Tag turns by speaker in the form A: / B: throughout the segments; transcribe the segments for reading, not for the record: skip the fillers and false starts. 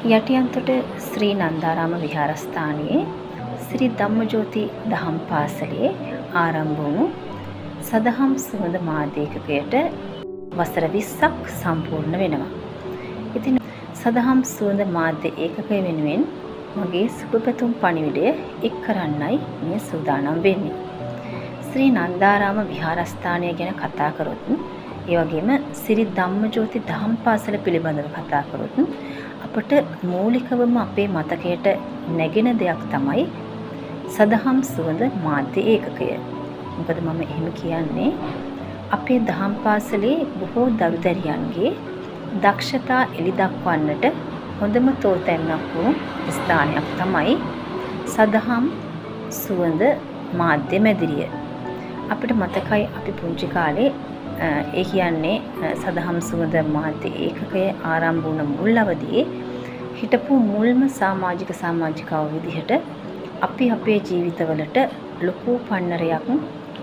A: යටියන්තොට ශ්‍රී නන්දාරාම විහාරස්ථානයේ ශ්‍රී ධම්මජෝති දහම් පාසලේ ආරම්භ වුණු සදහම් සුවඳ මාධ්‍යකයට වසර 20ක් සම්පූර්ණ වෙනවා. ඉතින් සදහම් සුවඳ මාධ්‍ය ඒකකය වෙනුවෙන් මගේ සුබපැතුම් පණිවිඩය එක් කරන්නයි මේ සූදානම් වෙන්නේ. ශ්‍රී නන්දාරාම විහාරස්ථානය ගැන කතා කරොත්, ඒ වගේම ශ්‍රී ධම්මජෝති දහම් පාසල පිළිබඳව කතා කරොත් අපට මූලිකවම අපේ මතකයට නැගෙන දෙයක් තමයි සදහම් සුවඳ මාධ්‍ය ඒකකය. මොකද මම එහෙම කියන්නේ අපේ දහම් පාසලේ බොහෝ දරුදැරියන්ගේ දක්ෂතා එළි දක්වන්නට හොඳම තෝතැන්නක් වූ ස්ථානයක් තමයි සදහම් සුවඳ මාධ්‍ය මැදිරිය. අපිට මතකයි අපි පුංචි කාලේ ඒ කියන්නේ සදහම් සුවඳ මාධ්‍ය ඒකකය ආරම්භ වුණ මුල් අවදියේ හිටපු මුල්ම සමාජිකාව විදිහට අපි අපේ ජීවිතවලට ලොකු පන්නරයක්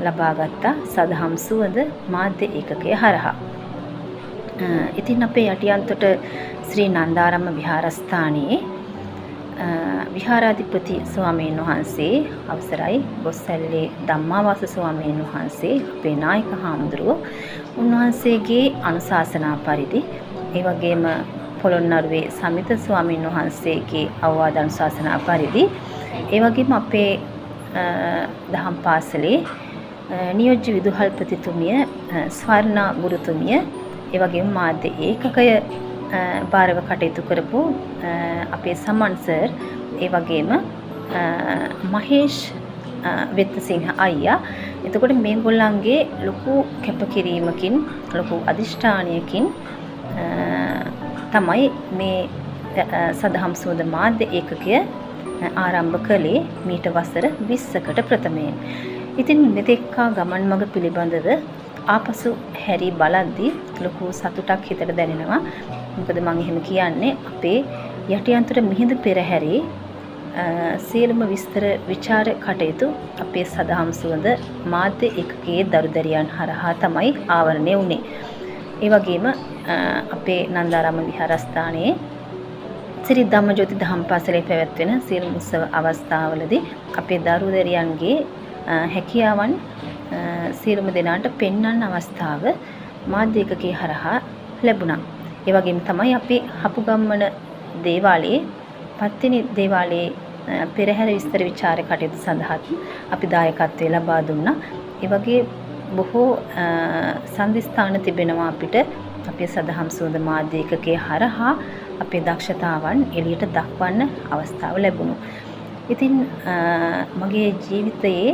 A: ලබාගත්ත සදහම් සුවඳ මාධ්‍ය ඒකකය හරහා. ඉතින් අපේ යටියන්තොට ශ්‍රී නන්දාරාම විහාරස්ථානයේ විහාරාධිපති ස්වාමීන් වහන්සේ අවසරයි බොස්සැල්ලේ ධම්මාවාස ස්වාමීන් වහන්සේ අපේ නායක හාමුදුරුවෝ උන්වහන්සේගේ අනුශාසනා පරිදි, ඒ වගේම පොළොන්නරුවේ සමිත ස්වාමීන් වහන්සේගේ අවවාද අනුශාසනා පරිදි, ඒ වගේම අපේ දහම් පාසලේ නියෝජ්‍ය විදුහල්පතිතුමිය ස්වර්ණා ගුරුතුමිය, ඒ වගේම මාධ්‍ය ඒකකය භාරව කටයුතු කරපු අපේ සමන් සර්, ඒ වගේම මහේෂ් වෙත්තසිංහ අයියා. එතකොට මේගොල්ලන්ගේ ලොකු කැපකිරීමකින්, ලොකු අදිෂ්ඨානයකින් තමයි මේ සදහම් සුවඳ මාධ්‍ය ඒකකය ආරම්භ කළේ මීට වසර 20කට ප්‍රථමයෙන්. ඉතින් මෙතෙක්කා ගමන් මඟ පිළිබඳව ආපසු හැරි බලද්දී ලොකු සතුටක් හිතට දැනෙනවා. මොකද මම එහෙම කියන්නේ අපේ යටියන්තොට මිහිඳු පෙරහැරේ සියලුම විස්තර විචාර කටයුතු අපේ සදහම් සුවඳ මාධ්‍ය ඒකකයේ දරුදැරියන් හරහා තමයි ආවරණය වුණේ. ඒ වගේම අපේ නන්දාරාම විහාරස්ථානයේ ශ්‍රී ධම්මජෝති දහම් පාසලේ පැවැත්වෙන සියලුම උත්සව අවස්ථාවලදී අපේ දරුදැරියන්ගේ හැකියාවන් සියලුම දෙනාට පෙන්වන්න අවස්ථාව මාධ්‍ය ඒකකයේ හරහා ලැබුණා. ඒ වගේම තමයි අපි හපුගම්මන දේවාලයේ පත්තිනි දේවාලයේ පෙරහැර විස්තර විචාර කටයුතු සඳහාත් අපි දායකත්වය ලබා දුන්නා. ඒ වගේ බොහෝ සංදිස්ථාන තිබෙනවා අපිට අපේ සදහම් සුවඳ මාධ්‍ය ඒකකයේ හරහා අපේ දක්ෂතාවන් එළියට දක්වන්න අවස්ථාව ලැබුණා. ඉතින් මගේ ජීවිතයේ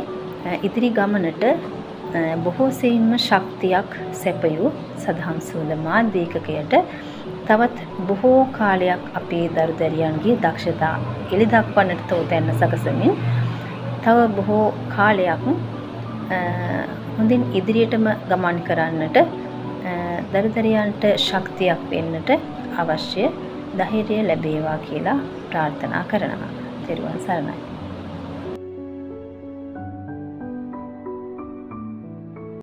A: ඉදිරි ගමනට බොහෝ සෙයින්ම ශක්තියක් සැපයූ සදහම් සුවඳ මාධ්‍ය ඒකකයට තවත් බොහෝ කාලයක් අපේ දරුදැරියන්ගේ දක්ෂතා එළි දක්වන්නට තෝතැන්න සකසමින් තව බොහෝ කාලයක් හොඳින් ඉදිරියටම ගමන් කරන්නට දරුදැරියන්ට ශක්තියක් වෙන්නට අවශ්‍ය ධෛර්යය ලැබේවා කියලා ප්‍රාර්ථනා කරනවා. ත්වන් සරණයි.